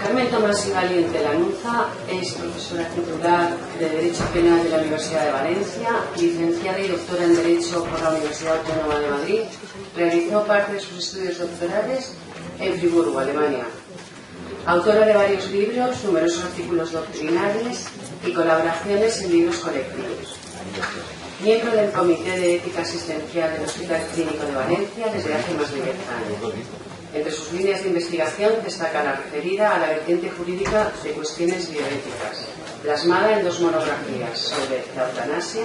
Carmen Tomás y Valiente Lanuza es profesora titular de Derecho Penal de la Universidad de Valencia, licenciada y doctora en Derecho por la Universidad Autónoma de Madrid. Realizó parte de sus estudios doctorales en Friburgo, Alemania. Autora de varios libros, numerosos artículos doctrinales y colaboraciones en libros colectivos. Miembro del Comité de Ética Asistencial del Hospital Clínico de Valencia desde hace más de 10 años. Entre sus líneas de investigación destaca la referida a la vertiente jurídica de cuestiones bioéticas, plasmada en 2 monografías sobre la eutanasia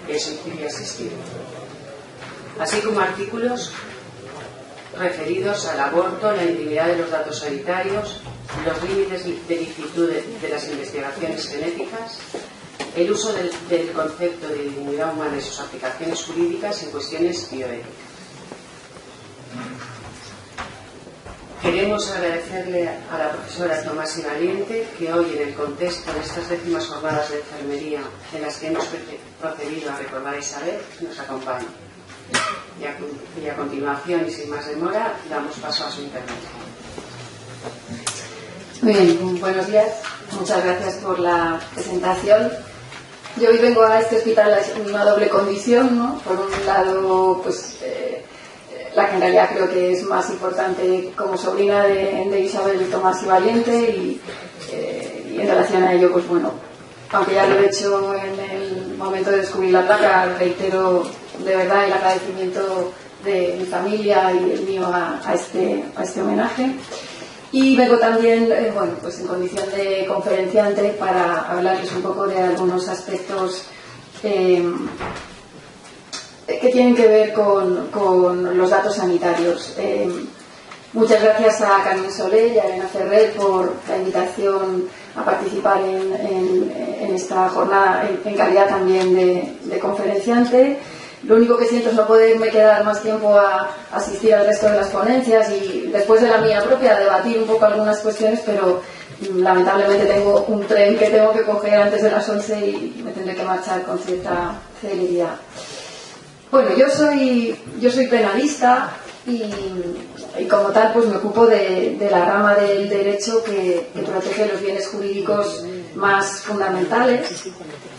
y el suicidio asistido, así como artículos referidos al aborto, la intimidad de los datos sanitarios, los límites de licitud de las investigaciones genéticas, el uso del concepto de dignidad humana y sus aplicaciones jurídicas en cuestiones bioéticas. Queremos agradecerle a la profesora Tomás y Valiente que hoy, en el contexto de estas 10º jornadas de enfermería en las que hemos procedido a recordar a Isabel, nos acompañe. Y a continuación, y sin más demora, damos paso a su intervención. Muy bien, buenos días. Muchas gracias por la presentación. Yo hoy vengo a este hospital en una doble condición, ¿no? Por un lado, pues la que en realidad creo que es más importante como sobrina de Isabel Tomás y Valiente y en relación a ello, pues bueno, aunque ya lo he hecho en el momento de descubrir la placa, reitero de verdad el agradecimiento de mi familia y el mío a este homenaje. Y vengo también, bueno, pues en condición de conferenciante para hablarles un poco de algunos aspectos que tienen que ver con los datos sanitarios. Muchas gracias a Carmen Soler y a Elena Ferrer por la invitación a participar en esta jornada en calidad también de conferenciante. Lo único que siento es no poderme quedar más tiempo a asistir al resto de las ponencias y después de la mía propia debatir un poco algunas cuestiones, pero lamentablemente tengo un tren que tengo que coger antes de las 11 y me tendré que marchar con cierta celeridad. Bueno, yo soy penalista y como tal pues me ocupo de la rama del derecho que protege los bienes jurídicos más fundamentales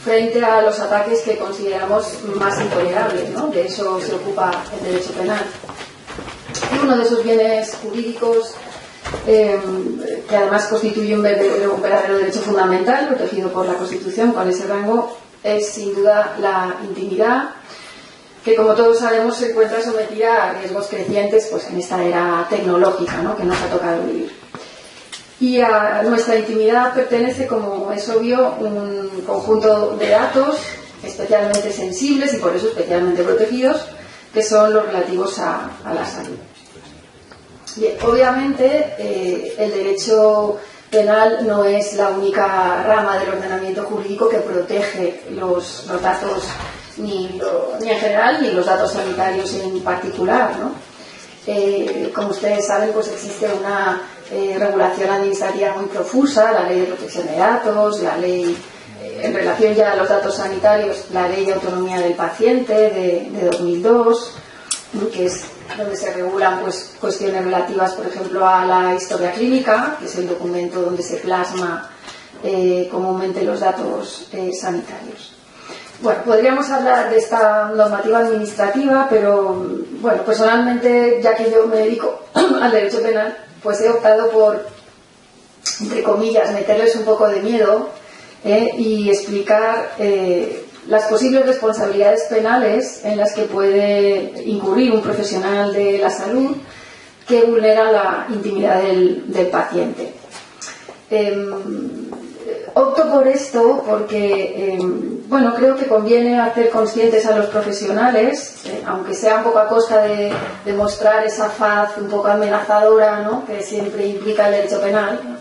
frente a los ataques que consideramos más intolerables, ¿no? De eso se ocupa el derecho penal. Y uno de esos bienes jurídicos que además constituye un verdadero derecho fundamental protegido por la Constitución con ese rango es sin duda la intimidad, que como todos sabemos se encuentra sometida a riesgos crecientes pues en esta era tecnológica, ¿no? Que nos ha tocado vivir. Y a nuestra intimidad pertenece, como es obvio, un conjunto de datos especialmente sensibles y por eso especialmente protegidos, que son los relativos a la salud. Bien, obviamente el derecho penal no es la única rama del ordenamiento jurídico que protege los datos ni en general ni los datos sanitarios en particular, ¿no? Como ustedes saben, pues existe una regulación administrativa muy profusa, la Ley de Protección de Datos, la ley en relación ya a los datos sanitarios, la Ley de Autonomía del Paciente de 2002, que es donde se regulan pues cuestiones relativas, por ejemplo, a la historia clínica, que es el documento donde se plasma comúnmente los datos sanitarios. Bueno, podríamos hablar de esta normativa administrativa, pero bueno, personalmente, ya que yo me dedico al derecho penal, pues he optado por, entre comillas, meterles un poco de miedo y explicar las posibles responsabilidades penales en las que puede incurrir un profesional de la salud que vulnera la intimidad del paciente. Opto por esto porque, bueno, creo que conviene hacer conscientes a los profesionales, aunque sea un poco a costa de mostrar esa faz un poco amenazadora, ¿no?, que siempre implica el derecho penal, ¿no?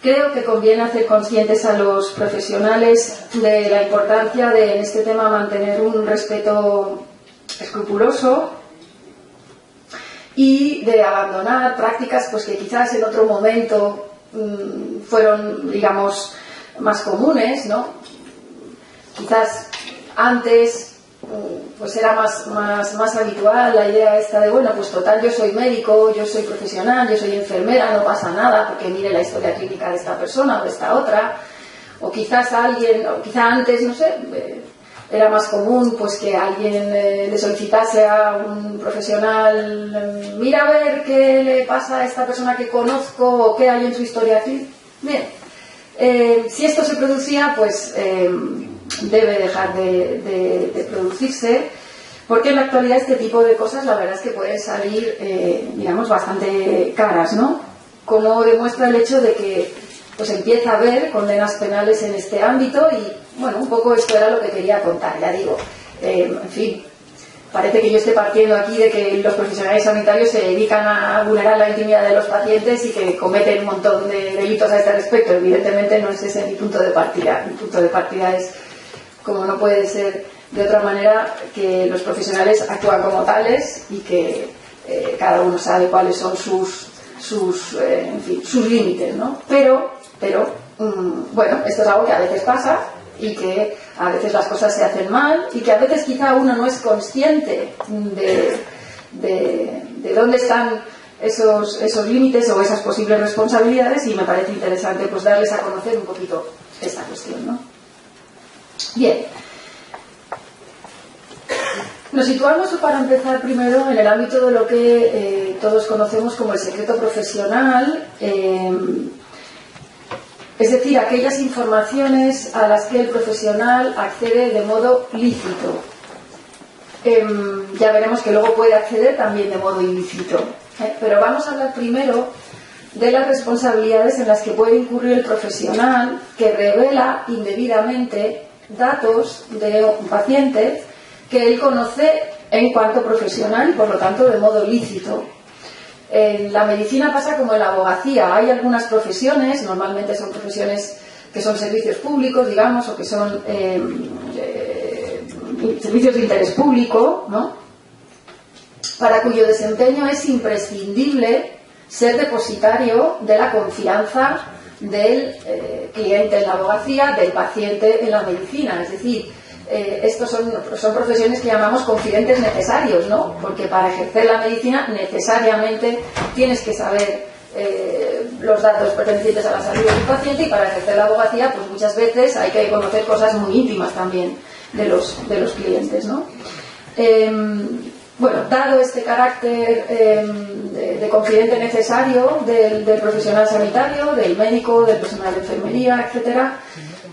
Creo que conviene hacer conscientes a los profesionales de la importancia de, en este tema, mantener un respeto escrupuloso y de abandonar prácticas pues que quizás en otro momento fueron, digamos, más comunes, ¿no? Quizás antes pues era más habitual la idea esta de, bueno, pues total, yo soy médico, yo soy profesional, yo soy enfermera, no pasa nada porque mire la historia clínica de esta persona o de esta otra, o quizás alguien, o quizá antes, no sé, era más común pues que alguien le solicitase a un profesional, mira a ver qué le pasa a esta persona que conozco o qué hay en su historia clínica. Bien, si esto se producía, pues debe dejar de producirse, porque en la actualidad este tipo de cosas la verdad es que pueden salir, digamos, bastante caras, ¿no? Como demuestra el hecho de que pues empieza a haber condenas penales en este ámbito y, bueno, un poco esto era lo que quería contar, ya digo. En fin, parece que yo esté partiendo aquí de que los profesionales sanitarios se dedican a vulnerar la intimidad de los pacientes y que cometen un montón de delitos a este respecto. Evidentemente no es ese mi punto de partida. Mi punto de partida es, como no puede ser de otra manera, que los profesionales actúan como tales y que cada uno sabe cuáles son sus límites, ¿no? Pero bueno, esto es algo que a veces pasa y que a veces las cosas se hacen mal y que a veces quizá uno no es consciente de dónde están esos límites o esas posibles responsabilidades, y me parece interesante pues darles a conocer un poquito esta cuestión, ¿no? Bien, nos situamos para empezar primero en el ámbito de lo que todos conocemos como el secreto profesional, es decir, aquellas informaciones a las que el profesional accede de modo lícito. Ya veremos que luego puede acceder también de modo ilícito, pero vamos a hablar primero de las responsabilidades en las que puede incurrir el profesional que revela indebidamente datos de un paciente que él conoce en cuanto profesional y por lo tanto de modo lícito. En la medicina pasa como en la abogacía. Hay algunas profesiones, normalmente son profesiones que son servicios públicos, digamos, o que son servicios de interés público, ¿no?, para cuyo desempeño es imprescindible ser depositario de la confianza del cliente en la abogacía, del paciente en la medicina. Es decir, estos son profesiones que llamamos confidentes necesarios, ¿no? Porque para ejercer la medicina necesariamente tienes que saber los datos pertenecientes a la salud de tu paciente, y para ejercer la abogacía pues muchas veces hay que conocer cosas muy íntimas también de los clientes, ¿no? Bueno, dado este carácter de confidente necesario del profesional sanitario, del médico, del personal de enfermería, etcétera,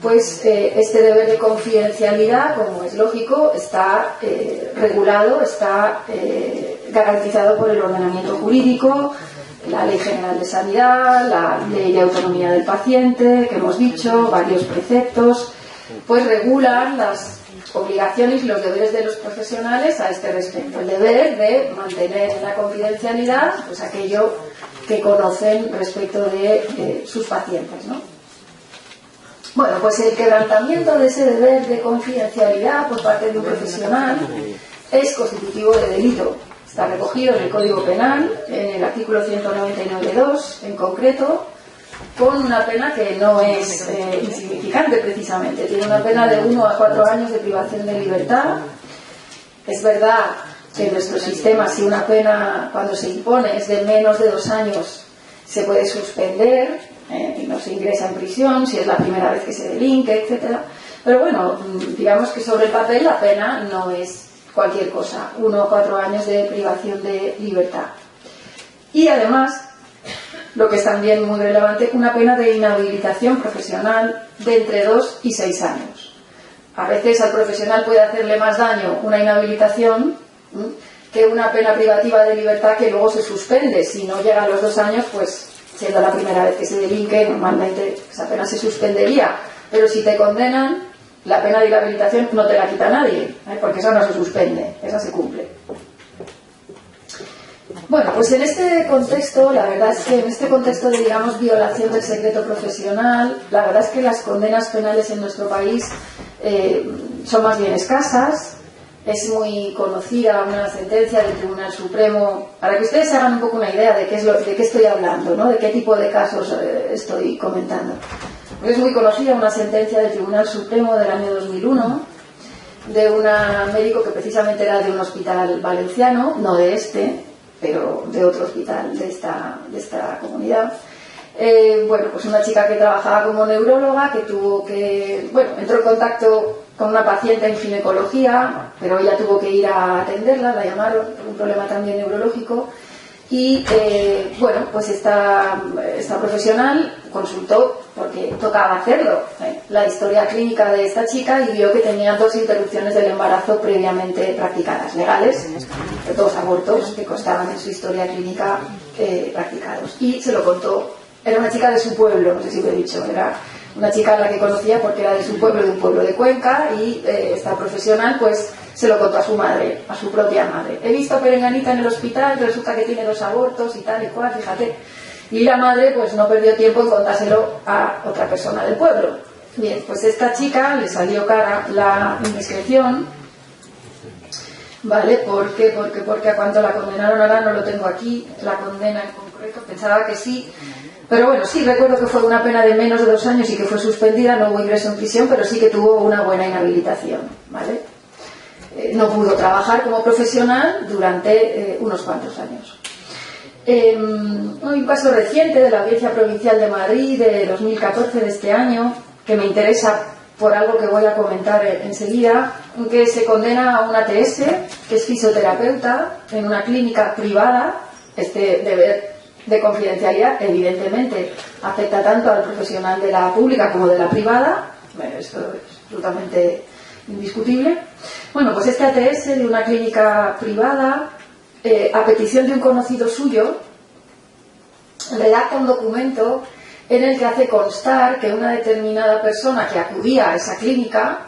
pues este deber de confidencialidad, como es lógico, está regulado, está garantizado por el ordenamiento jurídico, la Ley General de Sanidad, la Ley de Autonomía del Paciente, que hemos dicho, varios preceptos, pues regulan las obligaciones y los deberes de los profesionales a este respecto. El deber de mantener en la confidencialidad pues aquello que conocen respecto de sus pacientes, ¿no? Bueno, pues el quebrantamiento de ese deber de confidencialidad por parte de un profesional es constitutivo de delito. Está recogido en el Código Penal, en el artículo 199.2 en concreto, con una pena que no es insignificante precisamente. Tiene una pena de 1 a 4 años de privación de libertad. Es verdad que en nuestro sistema, si una pena cuando se impone es de menos de 2 años, se puede suspender y no se ingresa en prisión si es la primera vez que se delinque, etcétera. Pero bueno, digamos que sobre el papel la pena no es cualquier cosa, 1 o 4 años de privación de libertad. Y además, lo que es también muy relevante, una pena de inhabilitación profesional de entre 2 y 6 años. A veces al profesional puede hacerle más daño una inhabilitación que una pena privativa de libertad que luego se suspende. Si no llega a los 2 años, pues siendo la primera vez que se delinque, normalmente esa pena se suspendería. Pero si te condenan, la pena de inhabilitación no te la quita nadie, porque esa no se suspende, esa se cumple. Bueno, pues en este contexto, la verdad es que en este contexto de, digamos, violación del secreto profesional, la verdad es que las condenas penales en nuestro país son más bien escasas. Es muy conocida una sentencia del Tribunal Supremo, para que ustedes se hagan un poco una idea de qué estoy hablando, ¿no?, de qué tipo de casos estoy comentando. Pues es muy conocida una sentencia del Tribunal Supremo del año 2001, de un médico que precisamente era de un hospital valenciano, no de este, pero de otro hospital de esta comunidad. Bueno, pues una chica que trabajaba como neuróloga, que entró en contacto con una paciente en ginecología, pero ella tuvo que ir a atenderla, la llamaron por un problema también neurológico. Y bueno, pues esta profesional consultó, porque tocaba hacerlo, la historia clínica de esta chica y vio que tenía 2 interrupciones del embarazo previamente practicadas, legales, 2 abortos que constaban en su historia clínica practicados. Y se lo contó, era una chica de su pueblo, no sé si lo he dicho, era una chica a la que conocía porque era de su pueblo, de un pueblo de Cuenca, y esta profesional pues se lo contó a su madre, a su propia madre. He visto a Perenganita en el hospital, resulta que tiene 2 abortos y tal y cual, fíjate. Y la madre pues no perdió tiempo en contárselo a otra persona del pueblo. Bien, pues a esta chica le salió cara la indiscreción, ¿vale? Porque a cuánto la condenaron, ahora no lo tengo aquí, la condena en concreto, pensaba que sí. Pero bueno, sí, recuerdo que fue una pena de menos de 2 años y que fue suspendida, no hubo ingreso en prisión, pero sí que tuvo una buena inhabilitación, ¿vale? No pudo trabajar como profesional durante unos cuantos años. Hay un caso reciente de la Audiencia Provincial de Madrid de 2014, de este año, que me interesa por algo que voy a comentar enseguida, en que se condena a una ATS, que es fisioterapeuta, en una clínica privada. Este deber de confidencialidad evidentemente afecta tanto al profesional de la pública como de la privada. Bueno, esto es absolutamente indiscutible. Bueno, pues este ATS de una clínica privada, a petición de un conocido suyo, redacta un documento en el que hace constar que una determinada persona que acudía a esa clínica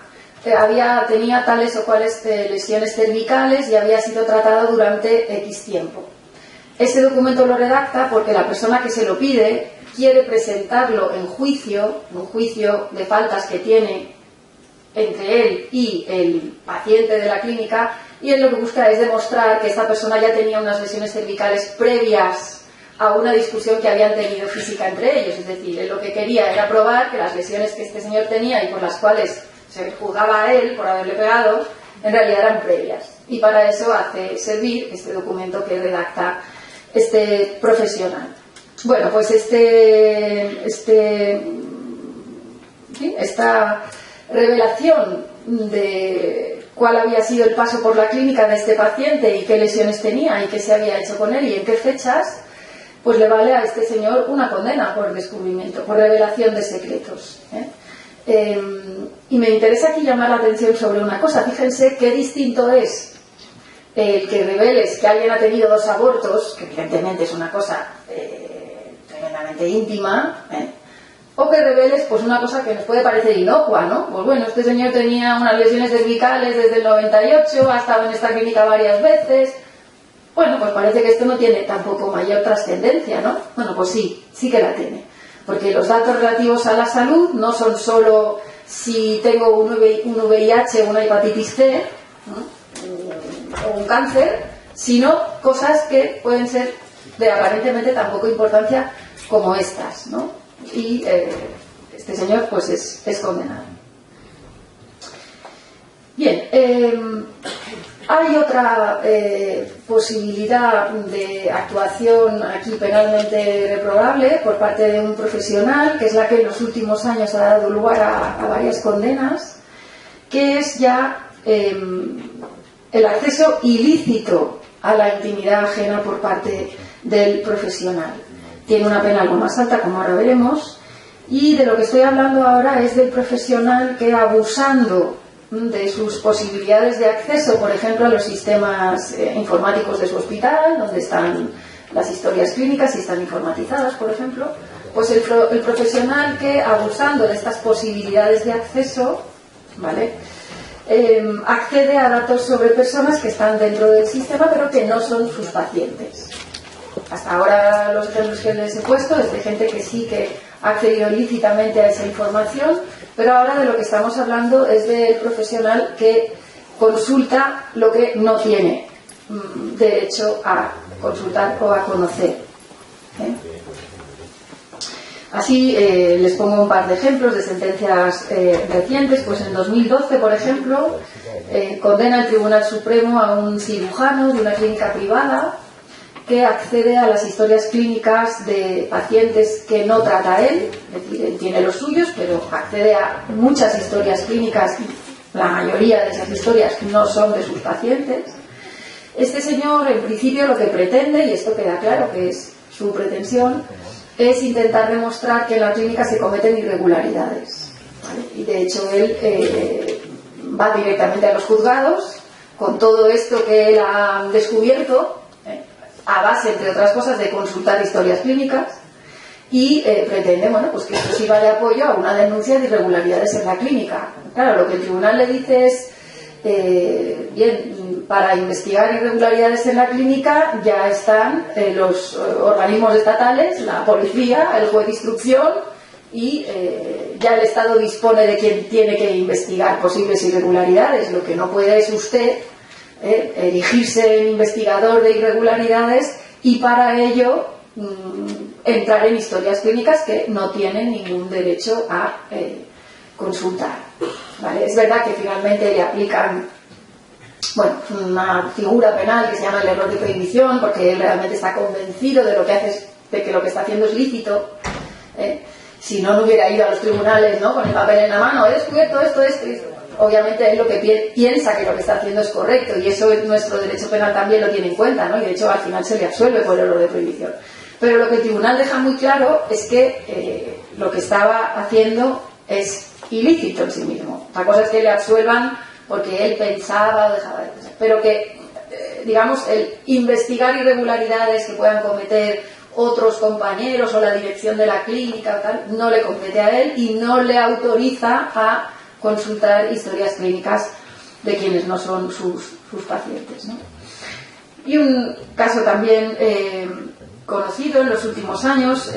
tenía tales o cuales lesiones cervicales y había sido tratado durante X tiempo. Ese documento lo redacta porque la persona que se lo pide quiere presentarlo en juicio, un juicio de faltas que tiene entre él y el paciente de la clínica, y él lo que busca es demostrar que esta persona ya tenía unas lesiones cervicales previas a una discusión que habían tenido física entre ellos. Es decir, él lo que quería era probar que las lesiones que este señor tenía y por las cuales se juzgaba a él por haberle pegado, en realidad eran previas. Y para eso hace servir este documento que redacta este profesional. Bueno, pues esta revelación de cuál había sido el paso por la clínica de este paciente y qué lesiones tenía y qué se había hecho con él y en qué fechas, pues le vale a este señor una condena por descubrimiento, por revelación de secretos. Y me interesa aquí llamar la atención sobre una cosa. Fíjense qué distinto es el que reveles que alguien ha tenido 2 abortos, que evidentemente es una cosa tremendamente íntima, o que reveles pues una cosa que nos puede parecer inocua, ¿no? Pues bueno, este señor tenía unas lesiones cervicales desde el 98, ha estado en esta clínica varias veces. Bueno, pues parece que esto no tiene tampoco mayor trascendencia, ¿no? Bueno, pues sí que la tiene. Porque los datos relativos a la salud no son solo si tengo un VIH o una hepatitis C, ¿no?, o un cáncer, sino cosas que pueden ser de aparentemente tan poca importancia como estas, ¿no? Y este señor pues es condenado. Bien, hay otra posibilidad de actuación aquí penalmente reprobable por parte de un profesional, que es la que en los últimos años ha dado lugar a varias condenas, que es ya el acceso ilícito a la intimidad ajena por parte del profesional. Tiene una pena algo más alta, como ahora veremos, y de lo que estoy hablando ahora es del profesional que, abusando de sus posibilidades de acceso, por ejemplo, a los sistemas informáticos de su hospital, donde están las historias clínicas y están informatizadas, por ejemplo, pues el profesional que, abusando de estas posibilidades de acceso, ¿vale?, accede a datos sobre personas que están dentro del sistema pero que no son sus pacientes. Hasta ahora los ejemplos que les he puesto es de gente que sí que ha accedido ilícitamente a esa información, pero ahora de lo que estamos hablando es del profesional que consulta lo que no tiene derecho a consultar o a conocer. Así les pongo un par de ejemplos de sentencias recientes. Pues en 2012, por ejemplo, condena el Tribunal Supremo a un cirujano de una clínica privada que accede a las historias clínicas de pacientes que no trata él, es decir, él tiene los suyos, pero accede a muchas historias clínicas. La mayoría de esas historias no son de sus pacientes. Este señor, en principio, lo que pretende, y esto queda claro que es su pretensión, es intentar demostrar que en la clínica se cometen irregularidades, ¿vale? Y de hecho él va directamente a los juzgados con todo esto que él ha descubierto, a base, entre otras cosas, de consultar historias clínicas, y pretende, bueno, pues que esto sirva de apoyo a una denuncia de irregularidades en la clínica. Claro, lo que el tribunal le dice es, bien, para investigar irregularidades en la clínica ya están los organismos estatales, la policía, el juez de instrucción, y ya el Estado dispone de quien tiene que investigar posibles irregularidades. Lo que no puede es usted erigirse en investigador de irregularidades y para ello entrar en historias clínicas que no tienen ningún derecho a consultar, ¿vale? Es verdad que finalmente le aplican, bueno, una figura penal que se llama el error de prohibición, porque él realmente está convencido de lo que hace, de que lo que está haciendo es lícito. Si no, no hubiera ido a los tribunales, ¿no?, con el papel en la mano, he descubierto esto. Obviamente él lo que piensa que lo que está haciendo es correcto, y eso nuestro derecho penal también lo tiene en cuenta, ¿no? Y de hecho al final se le absuelve por el error de prohibición. Pero lo que el tribunal deja muy claro es que lo que estaba haciendo es ilícito en sí mismo. La cosa es que le absuelvan porque él pensaba o dejaba de pensar, pero que digamos, el investigar irregularidades que puedan cometer otros compañeros o la dirección de la clínica o tal, no le compete a él y no le autoriza a consultar historias clínicas de quienes no son sus pacientes, ¿no? Y un caso también conocido en los últimos años,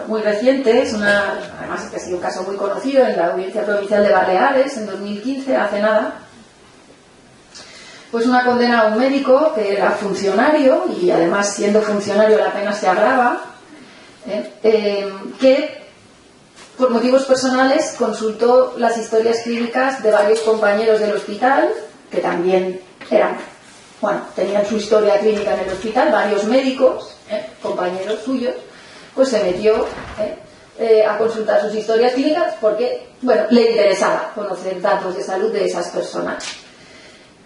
muy reciente, además este ha sido un caso muy conocido en la Audiencia Provincial de Baleares en 2015, hace nada. Pues una condena a un médico que era funcionario, y además siendo funcionario la pena se agrava, que por motivos personales consultó las historias clínicas de varios compañeros del hospital, que también tenían su historia clínica en el hospital, varios médicos, compañeros suyos, pues se metió a consultar sus historias clínicas porque, le interesaba conocer datos de salud de esas personas.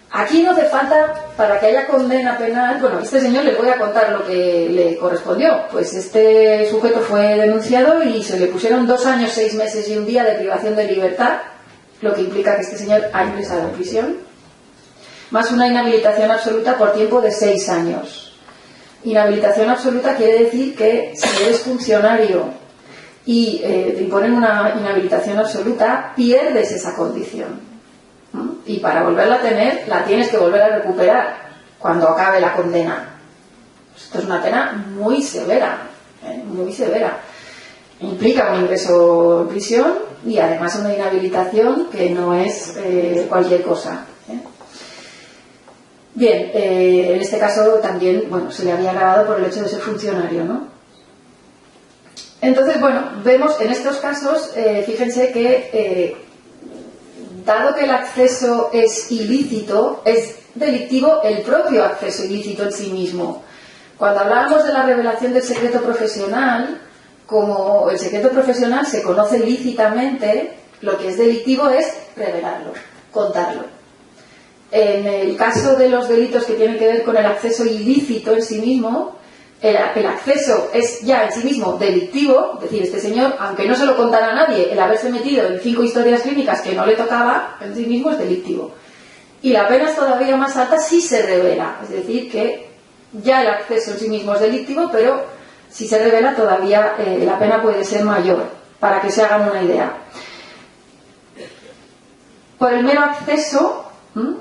Aquí no hace falta, para que haya condena penal, este señor, les voy a contar lo que le correspondió. Pues este sujeto fue denunciado y se le pusieron 2 años, 6 meses y un día de privación de libertad, lo que implica que este señor ha ingresado en prisión, más una inhabilitación absoluta por tiempo de 6 años. Inhabilitación absoluta quiere decir que si eres funcionario y te imponen una inhabilitación absoluta, pierdes esa condición. Y para volverla a tener, la tienes que volver a recuperar cuando acabe la condena. Esto es una pena muy severa, muy severa. Implica un ingreso en prisión y además una inhabilitación que no es cualquier cosa. Bien, en este caso también, se le había agravado por el hecho de ser funcionario, ¿no? Entonces, vemos en estos casos, fíjense que dado que el acceso es ilícito, es delictivo el propio acceso ilícito en sí mismo. Cuando hablábamos de la revelación del secreto profesional, como el secreto profesional se conoce lícitamente, lo que es delictivo es revelarlo, contarlo. En el caso de los delitos que tienen que ver con el acceso ilícito en sí mismo, el acceso es ya en sí mismo delictivo, es decir, este señor, aunque no se lo contara a nadie, el haberse metido en 5 historias clínicas que no le tocaba, en sí mismo es delictivo. Y la pena es todavía más alta si se revela, es decir, que ya el acceso en sí mismo es delictivo, pero si se revela todavía la pena puede ser mayor, para que se hagan una idea. Por el mero acceso,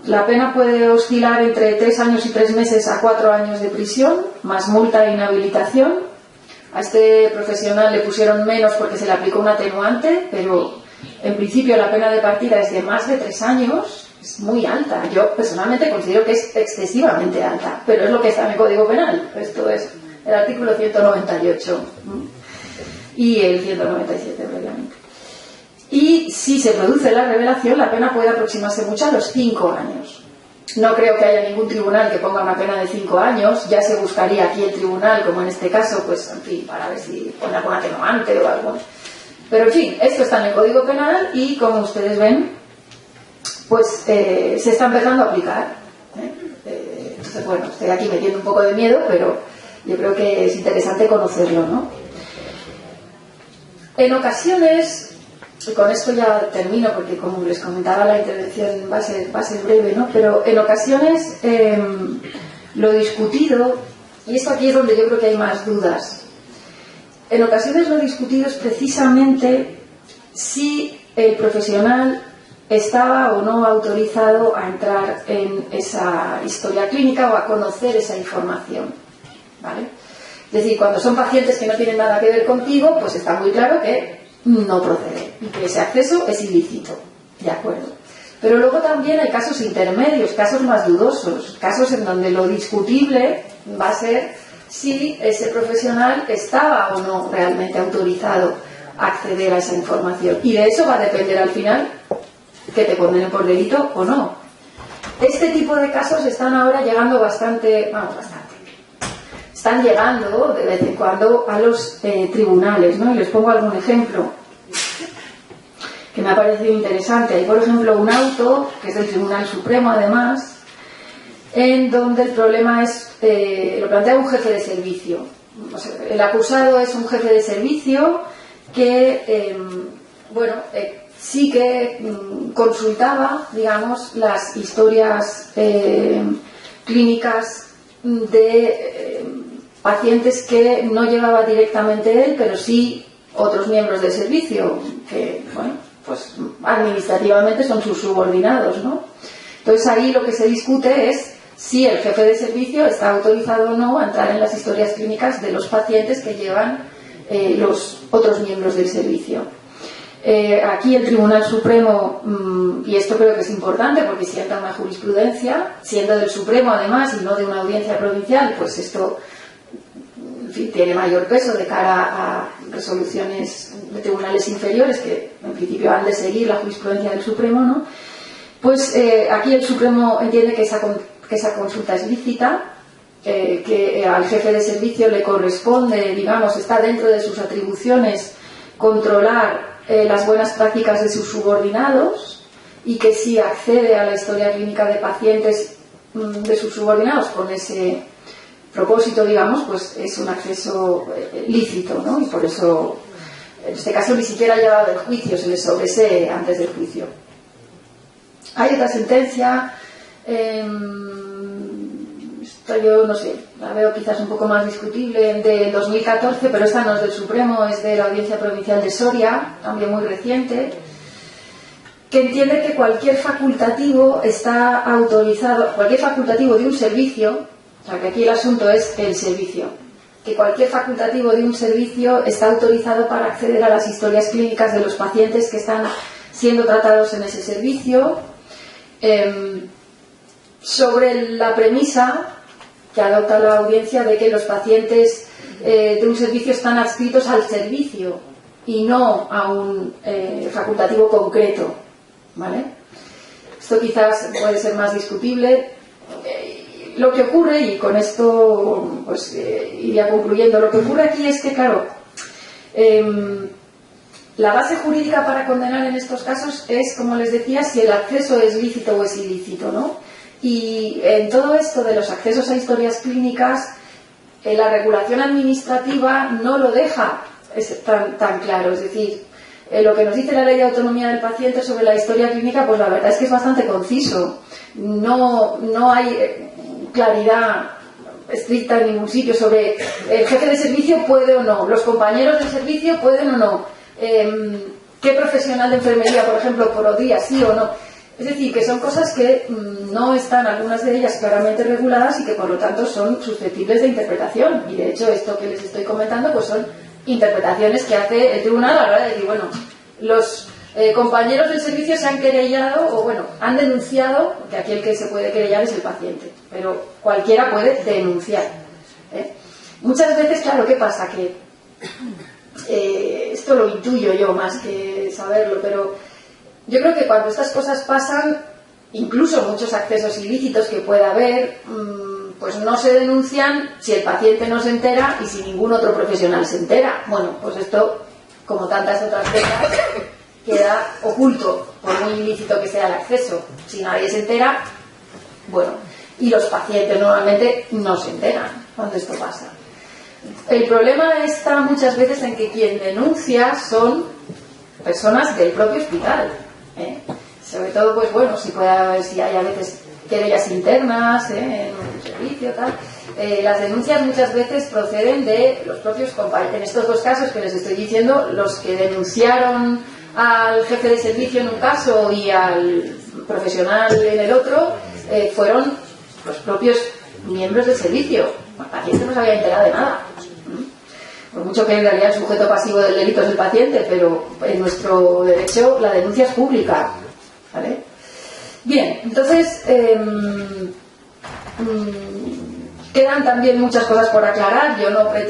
la pena puede oscilar entre 3 años y 3 meses a 4 años de prisión, más multa e inhabilitación. A este profesional le pusieron menos porque se le aplicó un atenuante, pero en principio la pena de partida es de más de 3 años, es muy alta. Yo personalmente considero que es excesivamente alta, pero es lo que está en el Código Penal. Esto es el artículo 198. y el 197 previamente. Y si se produce la revelación, la pena puede aproximarse mucho a los 5 años. No creo que haya ningún tribunal que ponga una pena de 5 años, ya se buscaría aquí el tribunal, como en este caso, pues en fin, para ver si pone alguna atenuante o algo. Pero en fin, esto está en el Código Penal y, como ustedes ven, pues se está empezando a aplicar. Entonces, bueno, estoy aquí metiendo un poco de miedo, pero yo creo que es interesante conocerlo, ¿no? En ocasiones, y con esto ya termino porque, como les comentaba, la intervención va a ser breve, ¿no? Pero en ocasiones lo discutido, y esto aquí es donde yo creo que hay más dudas, en ocasiones lo discutido es precisamente si el profesional estaba o no autorizado a entrar en esa historia clínica o a conocer esa información, ¿vale? Es decir, cuando son pacientes que no tienen nada que ver contigo, pues está muy claro que no procede y que ese acceso es ilícito, ¿de acuerdo? Pero luego también hay casos intermedios, casos más dudosos, casos en donde lo discutible va a ser si ese profesional estaba o no realmente autorizado a acceder a esa información, y de eso va a depender al final que te condenen por delito o no. Este tipo de casos están ahora llegando bastante, están llegando de vez en cuando a los tribunales, ¿no? Y les pongo algún ejemplo que me ha parecido interesante. Hay, por ejemplo, un auto, que es del Tribunal Supremo además, en donde el problema es, lo plantea un jefe de servicio. O sea, el acusado es un jefe de servicio que, sí que consultaba, digamos, las historias clínicas de pacientes que no llevaba directamente él, pero sí otros miembros del servicio, que, bueno, pues administrativamente son sus subordinados, ¿no? Entonces ahí lo que se discute es si el jefe de servicio está autorizado o no a entrar en las historias clínicas de los pacientes que llevan los otros miembros del servicio. Aquí el Tribunal Supremo, y esto creo que es importante porque sienta una jurisprudencia, siendo del Supremo además y no de una audiencia provincial, pues esto, en fin, tiene mayor peso de cara a resoluciones de tribunales inferiores que en principio han de seguir la jurisprudencia del Supremo, ¿no? Pues aquí el Supremo entiende que esa consulta es lícita, que al jefe de servicio le corresponde, digamos, está dentro de sus atribuciones controlar las buenas prácticas de sus subordinados, y que si accede a la historia clínica de pacientes de sus subordinados con ese propósito, digamos, pues es un acceso lícito, ¿no? Y por eso, en este caso, ni siquiera ha llevado el juicio, se le sobresee antes del juicio. Hay otra sentencia, esto yo no sé, la veo quizás un poco más discutible, de 2014, pero esta no es del Supremo, es de la Audiencia Provincial de Soria, también muy reciente, que entiende que cualquier facultativo está autorizado, cualquier facultativo de un servicio, o sea que aquí el asunto es el servicio, que cualquier facultativo de un servicio está autorizado para acceder a las historias clínicas de los pacientes que están siendo tratados en ese servicio, sobre la premisa que adopta la audiencia de que los pacientes de un servicio están adscritos al servicio y no a un facultativo concreto, ¿vale? Esto quizás puede ser más discutible. Lo que ocurre, y con esto pues iría concluyendo, lo que ocurre aquí es que, claro, la base jurídica para condenar en estos casos es, como les decía, si el acceso es lícito o es ilícito, ¿no? Y en todo esto de los accesos a historias clínicas, la regulación administrativa no lo deja tan claro. Es decir, lo que nos dice la Ley de Autonomía del Paciente sobre la historia clínica, pues la verdad es que es bastante conciso. No hay claridad estricta en ningún sitio sobre el jefe de servicio puede o no, los compañeros del servicio pueden o no, qué profesional de enfermería, por ejemplo, podría sí o no. Es decir, que son cosas que no están, algunas de ellas, claramente reguladas y que por lo tanto son susceptibles de interpretación. Y de hecho esto que les estoy comentando pues son interpretaciones que hace el tribunal a la hora de decir, bueno, los compañeros del servicio se han querellado o bueno, han denunciado, porque aquí el que se puede querellar es el paciente, pero cualquiera puede denunciar. Muchas veces, claro, ¿qué pasa? Que esto lo intuyo yo más que saberlo, pero yo creo que cuando estas cosas pasan, incluso muchos accesos ilícitos que pueda haber, pues no se denuncian si el paciente no se entera y si ningún otro profesional se entera. Bueno, pues esto, como tantas otras cosas, queda oculto, por muy ilícito que sea el acceso. Si nadie se entera, bueno, y los pacientes normalmente no se enteran cuando esto pasa. El problema está muchas veces en que quien denuncia son personas del propio hospital, ¿eh? Sobre todo, pues bueno, si hay a veces querellas internas, en un servicio, tal. Las denuncias muchas veces proceden de los propios compañeros. En estos dos casos que les estoy diciendo, los que denunciaron al jefe de servicio en un caso y al profesional en el otro, fueron los propios miembros del servicio. El paciente no se había enterado de nada. Por mucho que en realidad el sujeto pasivo del delito es el paciente, pero en nuestro derecho la denuncia es pública, ¿vale? Bien, entonces quedan también muchas cosas por aclarar. Yo no he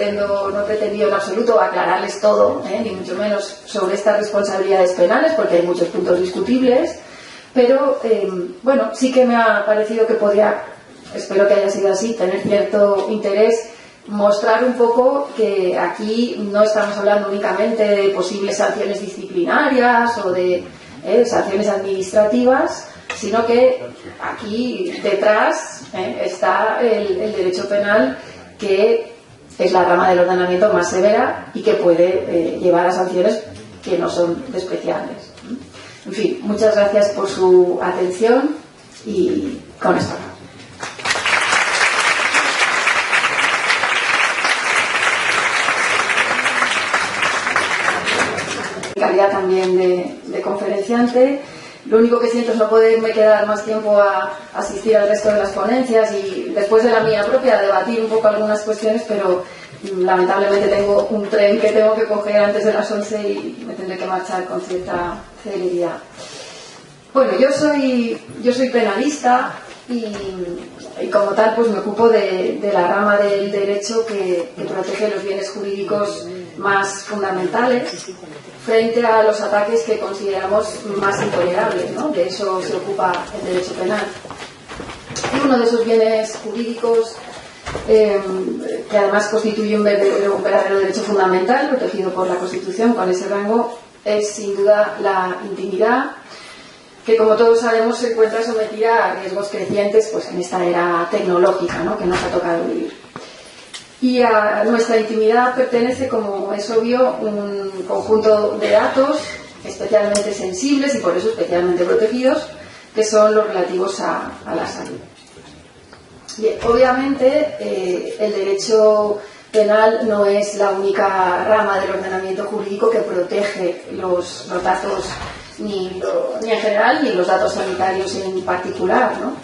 pretendido en absoluto aclararles todo, ni mucho menos sobre estas responsabilidades penales, porque hay muchos puntos discutibles, pero bueno, sí que me ha parecido que podría, espero que haya sido así, tener cierto interés mostrar un poco que aquí no estamos hablando únicamente de posibles sanciones disciplinarias o de sanciones administrativas, sino que aquí detrás está el derecho penal, que es la rama del ordenamiento más severa y que puede llevar a sanciones que no son despreciables. En fin, muchas gracias por su atención y con esto. En calidad también de conferenciante, lo único que siento es no poderme quedar más tiempo a asistir al resto de las ponencias y después de la mía propia debatir un poco algunas cuestiones, pero lamentablemente tengo un tren que tengo que coger antes de las 11 y me tendré que marchar con cierta celeridad. Bueno, yo soy penalista y como tal pues me ocupo de la rama del derecho que protege los bienes jurídicos más fundamentales frente a los ataques que consideramos más intolerables, ¿no? De eso se ocupa el derecho penal. Y uno de esos bienes jurídicos que además constituye un verdadero derecho fundamental protegido por la Constitución con ese rango es sin duda la intimidad, que como todos sabemos se encuentra sometida a riesgos crecientes pues en esta era tecnológica, ¿no? Que nos ha tocado vivir. Y a nuestra intimidad pertenece, como es obvio, un conjunto de datos especialmente sensibles y por eso especialmente protegidos, que son los relativos a la salud. Bien, obviamente el derecho penal no es la única rama del ordenamiento jurídico que protege los datos ni en general ni los datos sanitarios en particular, ¿no?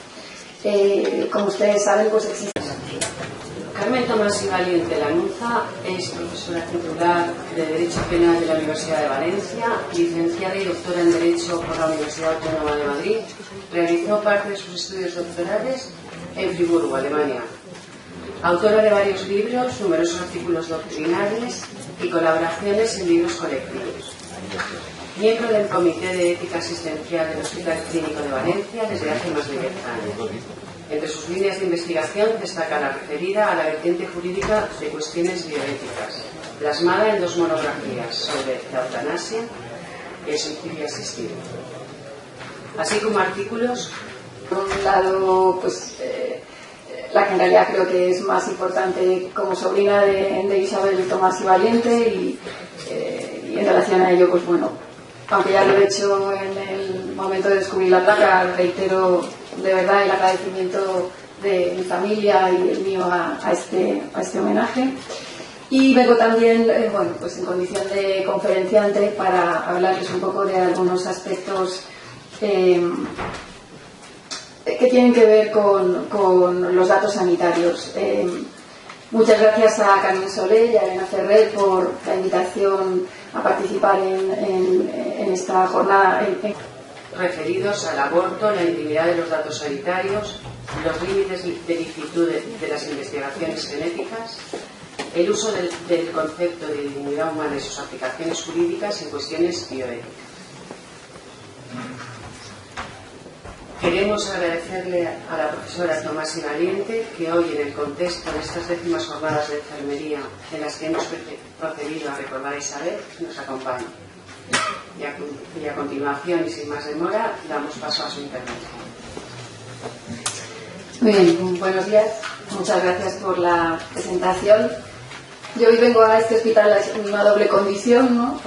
Como ustedes saben, pues existe. Carmen Tomás y Valiente Lanuza es profesora titular de Derecho Penal de la Universidad de Valencia, licenciada y doctora en Derecho por la Universidad Autónoma de Madrid. Realizó parte de sus estudios doctorales en Friburgo, Alemania. Autora de varios libros, numerosos artículos doctrinales y colaboraciones en libros colectivos. Miembro del Comité de Ética Asistencial del Hospital Clínico de Valencia desde hace más de 10 años. Entre sus líneas de investigación destaca la referida a la vertiente jurídica de cuestiones bioéticas, plasmada en 2 monografías sobre la eutanasia y el suicidio asistido, así como artículos. Por un lado, pues la que en realidad creo que es más importante como sobrina de Isabel Tomás y Valiente y en relación a ello, pues bueno, aunque ya lo he hecho en el momento de descubrir la placa, reitero de verdad el agradecimiento de mi familia y el mío a este homenaje. Y vengo también, bueno, pues en condición de conferenciante para hablarles un poco de algunos aspectos que tienen que ver con los datos sanitarios. Muchas gracias a Carmen Soler y a Elena Ferrer por la invitación a participar en esta jornada. Referidos al aborto, la intimidad de los datos sanitarios, los límites de licitud de las investigaciones genéticas el uso del concepto de dignidad humana y sus aplicaciones jurídicas en cuestiones bioéticas. Queremos agradecerle a la profesora Tomás y Valiente que hoy, en el contexto de estas 10º jornadas de enfermería en las que hemos procedido a recordar a Isabel, nos acompañe. Y a continuación, y sin más demora, damos paso a su intervención. Muy bien, buenos días. Muchas gracias por la presentación. Yo hoy vengo a este hospital en una doble condición, ¿no?